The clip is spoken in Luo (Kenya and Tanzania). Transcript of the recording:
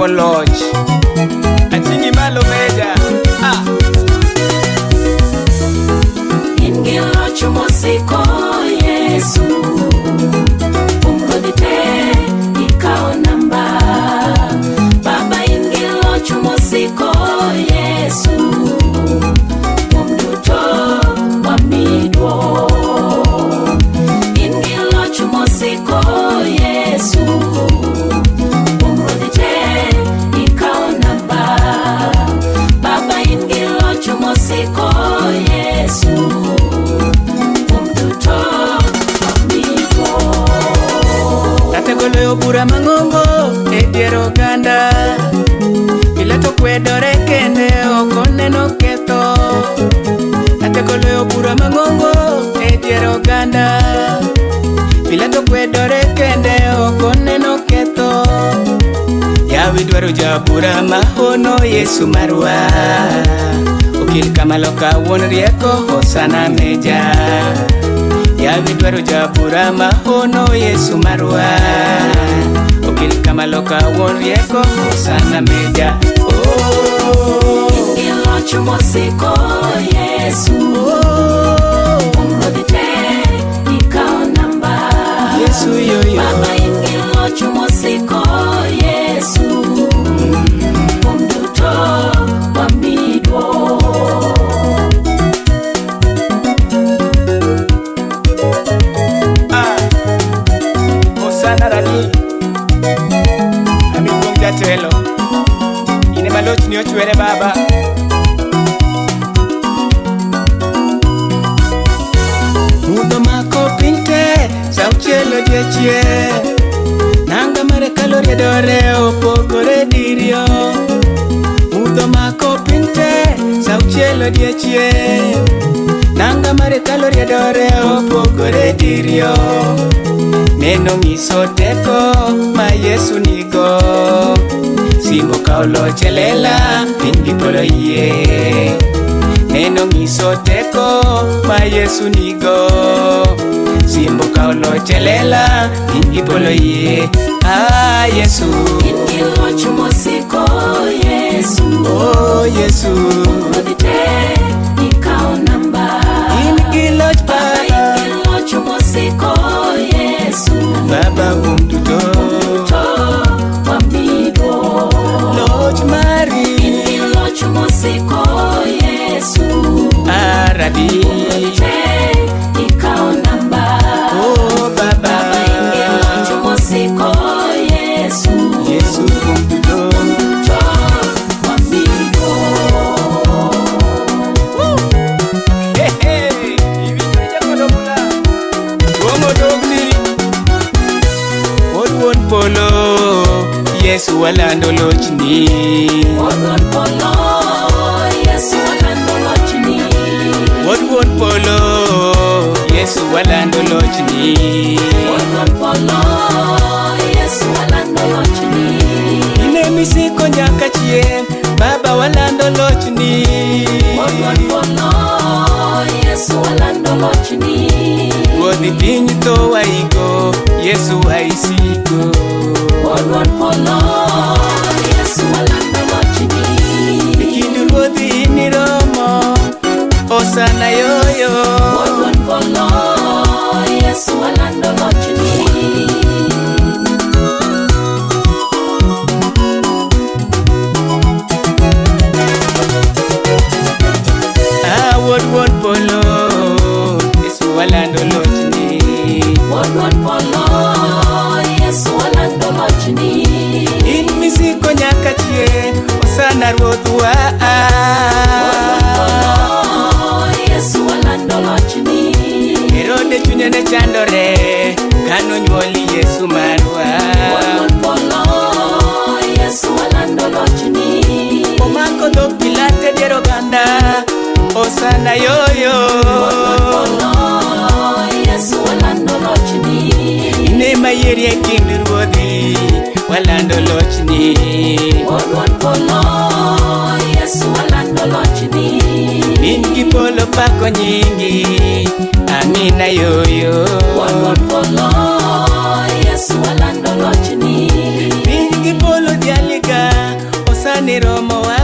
kuon loch atingi malo meja. Ingi loch mosiko Yesu, umrudi te ikao namba. Baba ingi loch mosiko Yesu, umduto wamidwo. Ingi loch mosiko Yesu, umrudi te ikao namba. Baba ingi loch mosiko Yesu, umduto wamidwo. Ategolo bura mang'ongo e dier oganda, Pilato kwedore kende ok oneno ketho. Ategolo bura mang'ongo e dier oganda, Pilato kwedore kende ok oneno ketho. Yawi dwaro jabura mahono Yesu marwa, okil kamalo kawuon rieko hosana meja. Yawi dwaro jabura mahono Yesu marwa, okil kamalo kawuon rieko hosana meja. Ingi loch mosiko Yesu, umrudi te ikao namba. Yesu yoyo. Baba ingi loch mosiko Yesu, umduto wamidwo. Hosana rani amigong jatelo, ine maloch ni ochwere Baba. Mudho mako piny te sauchielo diechie, nanga mare kalorie dore opogore dirio. Mudho mako piny te sauchielo diechie, nanga mare kalorie dore opogore dirio. Neno nyiso teko ma Yesu nigo, simo kao loch e lela piny gi polo yie. Neno nyiso teko ma Yesu nigo, simo kao loch e lela piny gi polo yie. Yesu. Ingi loch mosiko Yesu, Oh Yesu. umrudi te ikao namba. Ingi loch Baba. Ingi loch mosiko Yesu, Baba umduto. umduto wamidwo. Loch mari. Ingi loch mosiko Yesu, Arabi. umrudi te ikao namba. Oh Baba. Baba ingi loch mosiko Yesu, Yesu umduto. umduto wamidwo. Wuon polo Yesu walando lochni. Wuon polo Yesu walando lochni. Wuon polo Yesu walando lochni. Wuon polo Yesu walando lochni. Ine misiko nyaka chieng' Baba walando lochni. Wuon polo Yesu walando lochni. Wuodhi piny tho waigo Yesu waisiko. Wuon polo Yesu walando lochni. E kind ruodhi ni romo hosana yoyo. Wuon polo Yesu walando lochni. Wuon polo Yesu walando lochni. Wuon polo Yesu walando lochni. In misiko nyaka chieng' hosana ruodhwa. Yesu walando lochni. Herode chunye ne chandore kano nyuoli Yesu marwa. Wuon polo Yesu walando lochni. Omako dhok Pilato e dier oganda hosana yoyo. Wuon polo Yesu walando lochni. Ine mayieri e kind ruodhi walando lochni. Wuon polo Yesu walando lochni. In gi polo pako nyingi, amina yoyo. Wuon polo Yesu walando lochni. In gi polo dialiga, ni romo wa